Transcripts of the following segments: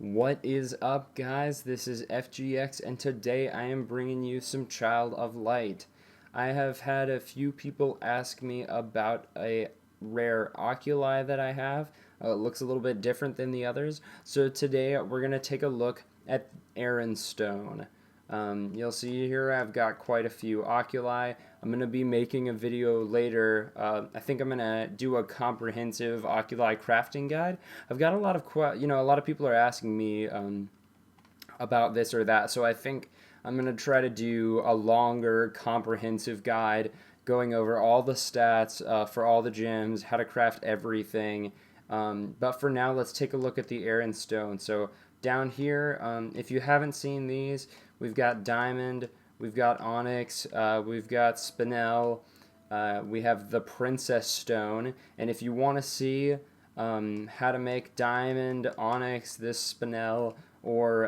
What is up, guys? This is FGX, and today I am bringing you some Child of Light. I have had a few people ask me about a rare Oculi that I have. It looks a little bit different than the others, so today we're going to take a look at Erin Stone. You'll see here I've got quite a few Oculi. I'm going to be making a video later. I think I'm going to do a comprehensive Oculi crafting guide. I've got a lot of, a lot of people are asking me about this or that, so I think I'm going to try to do a longer comprehensive guide going over all the stats for all the gems, how to craft everything. But for now, let's take a look at the Erin Stone. So down here, if you haven't seen these, we've got Diamond, we've got Onyx, we've got Spinel, we have the Princess Stone, and if you want to see how to make Diamond, Onyx, this Spinel, or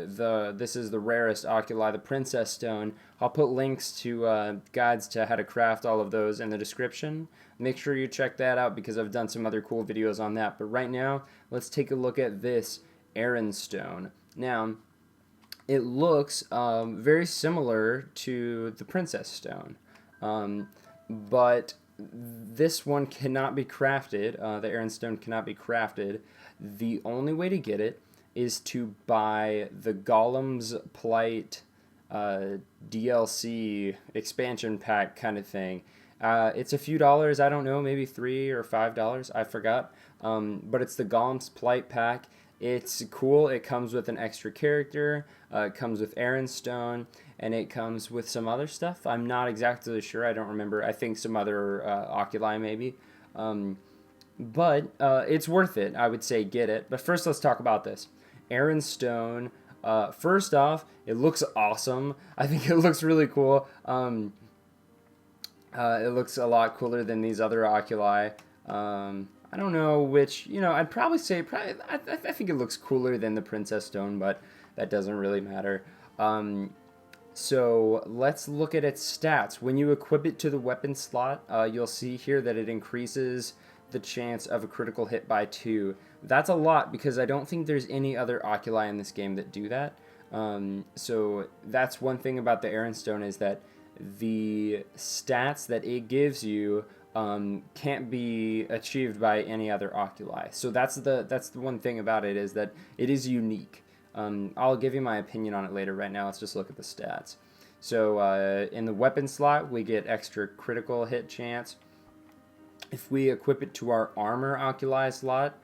this is the rarest Oculi, the Princess Stone, I'll put links to guides to how to craft all of those in the description. Make sure you check that out because I've done some other cool videos on that. But right now, let's take a look at this Erin Stone. Now, it looks very similar to the Princess Stone, but this one cannot be crafted. The Erin Stone cannot be crafted. The only way to get it is to buy the Golem's Plight DLC expansion pack kind of thing. It's a few dollars, I don't know, maybe $3 or $5, I forgot. But it's the Golem's Plight pack. It's cool. It comes with an extra character, it comes with Erin Stone, and it comes with some other stuff. I'm not exactly sure. I don't remember. I think some other Oculi maybe. But it's worth it. I would say get it. But first, let's talk about this. Erin Stone. First off, it looks awesome. I think it looks really cool. It looks a lot cooler than these other Oculi. I don't know which, I'd probably say, I think it looks cooler than the Princess Stone, but that doesn't really matter. So let's look at its stats. When you equip it to the weapon slot, you'll see here that it increases the chance of a critical hit by 2. That's a lot because I don't think there's any other Oculi in this game that do that. So that's one thing about the Erin Stone is that the stats that it gives you can't be achieved by any other Oculi. So that's the one thing about it is that it is unique. I'll give you my opinion on it later. Right now, let's just look at the stats. So in the weapon slot, we get extra critical hit chance. If we equip it to our armor Oculi slot,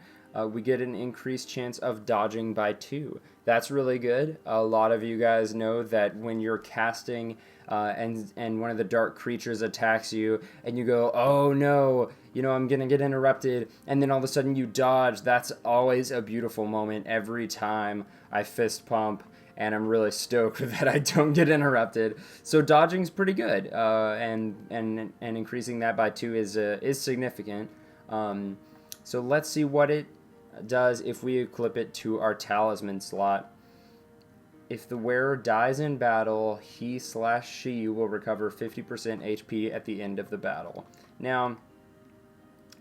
we get an increased chance of dodging by 2. That's really good. A lot of you guys know that when you're casting and one of the dark creatures attacks you and you go, oh no, I'm gonna get interrupted, and then all of a sudden you dodge. That's always a beautiful moment every time I fist pump, and I'm really stoked that I don't get interrupted. So dodging's pretty good, and increasing that by 2 is significant. So let's see what it does if we equip it to our talisman slot. If the wearer dies in battle, he/she will recover 50% HP at the end of the battle. Now,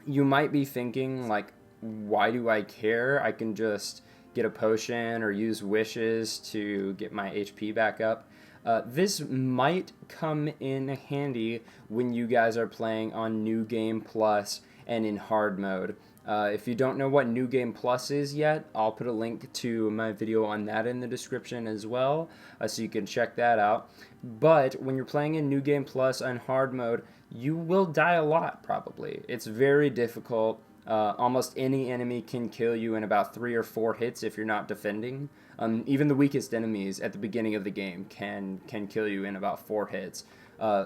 you might be thinking, like, why do I care? I can just get a potion or use wishes to get my HP back up. This might come in handy when you guys are playing on New Game Plus and in hard mode. If you don't know what New Game Plus is yet, I'll put a link to my video on that in the description as well, so you can check that out. But when you're playing in New Game Plus on hard mode, you will die a lot, probably. It's very difficult. Almost any enemy can kill you in about 3 or 4 hits if you're not defending. Even the weakest enemies at the beginning of the game can kill you in about 4 hits.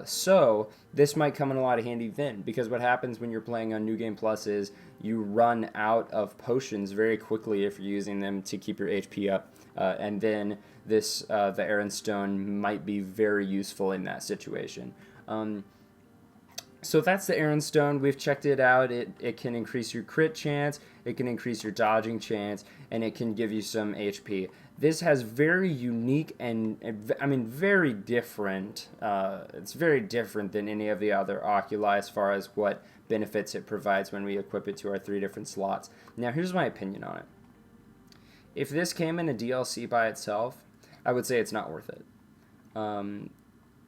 So this might come in a lot of handy then, because what happens when you're playing on New Game Plus is you run out of potions very quickly if you're using them to keep your HP up, and then the Erin Stone might be very useful in that situation. So that's the Erin Stone. We've checked it out. It can increase your crit chance, it can increase your dodging chance, and it can give you some HP. This has very unique and very different. It's very different than any of the other Oculi as far as what benefits it provides when we equip it to our 3 different slots. Now, here's my opinion on it. if this came in a DLC by itself, I would say it's not worth it. Um,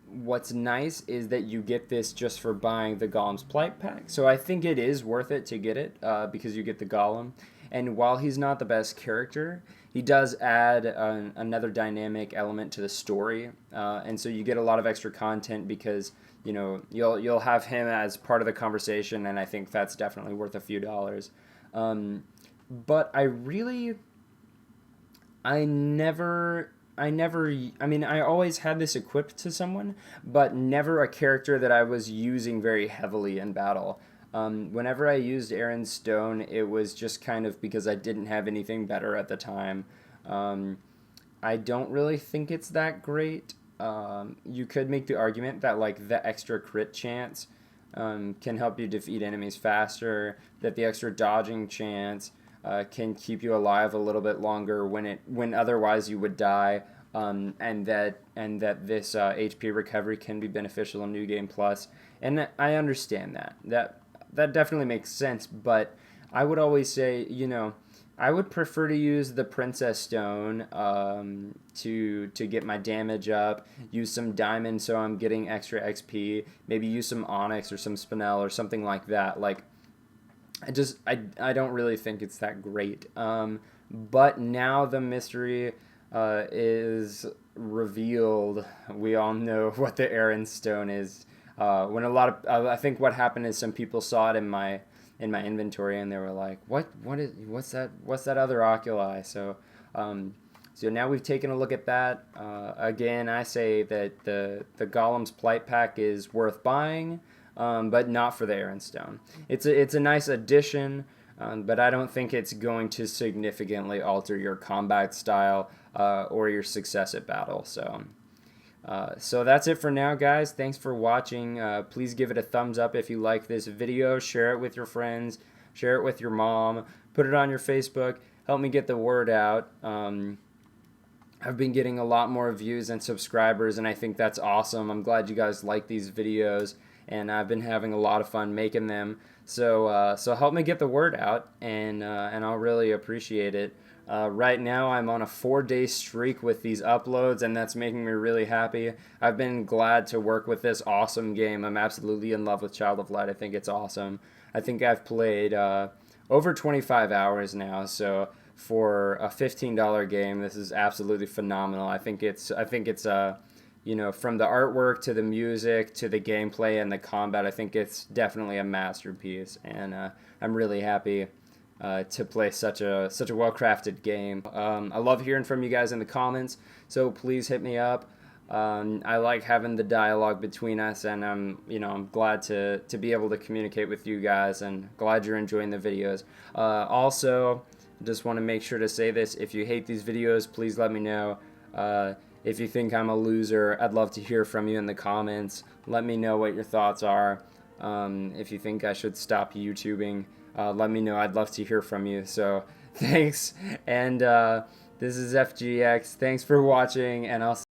what's nice is that you get this just for buying the Golem's Plight pack. So I think it is worth it to get it because you get the Golem. And while he's not the best character, he does add another dynamic element to the story. And so you get a lot of extra content because you'll have him as part of the conversation, and I think that's definitely worth a few dollars. But I mean, I always had this equipped to someone, but never a character that I was using very heavily in battle. Whenever I used Erin's Stone, it was just kind of because I didn't have anything better at the time. Um, I don't really think it's that great. You could make the argument that like the extra crit chance can help you defeat enemies faster, that the extra dodging chance can keep you alive a little bit longer when otherwise you would die, and that this HP recovery can be beneficial in New Game Plus, and I understand that definitely makes sense. But I would always say, I would prefer to use the Princess Stone to get my damage up. Use some diamond so I'm getting extra XP. Maybe use some onyx or some spinel or something like that. Like I don't really think it's that great. But now the mystery is revealed. We all know what the Erin Stone is. When a lot of I think what happened is some people saw it in my inventory and they were like, what's that other Oculi? So now we've taken a look at that. Again, I say that the Golem's Plight pack is worth buying, but not for the Erin Stone. It's a nice addition, but I don't think it's going to significantly alter your combat style or your success at battle. So that's it for now, guys. Thanks for watching. Please give it a thumbs up if you like this video. Share it with your friends. Share it with your mom. Put it on your Facebook. Help me get the word out. I've been getting a lot more views and subscribers, and I think that's awesome. I'm glad you guys like these videos, and I've been having a lot of fun making them. So help me get the word out, and I'll really appreciate it. Right now, I'm on a 4-day streak with these uploads, and that's making me really happy. I've been glad to work with this awesome game. I'm absolutely in love with Child of Light. I think it's awesome. I think I've played over 25 hours now, so for a $15 game, this is absolutely phenomenal. I think it's from the artwork to the music to the gameplay and the combat, I think it's definitely a masterpiece, and I'm really happy to play such a well-crafted game. I love hearing from you guys in the comments, so please hit me up. I like having the dialogue between us, and I'm glad to be able to communicate with you guys, and glad you're enjoying the videos. Also, just want to make sure to say this: if you hate these videos, please let me know. If you think I'm a loser, I'd love to hear from you in the comments. Let me know what your thoughts are. If you think I should stop YouTubing, let me know. I'd love to hear from you. So thanks, and this is FGX. Thanks for watching, and I'll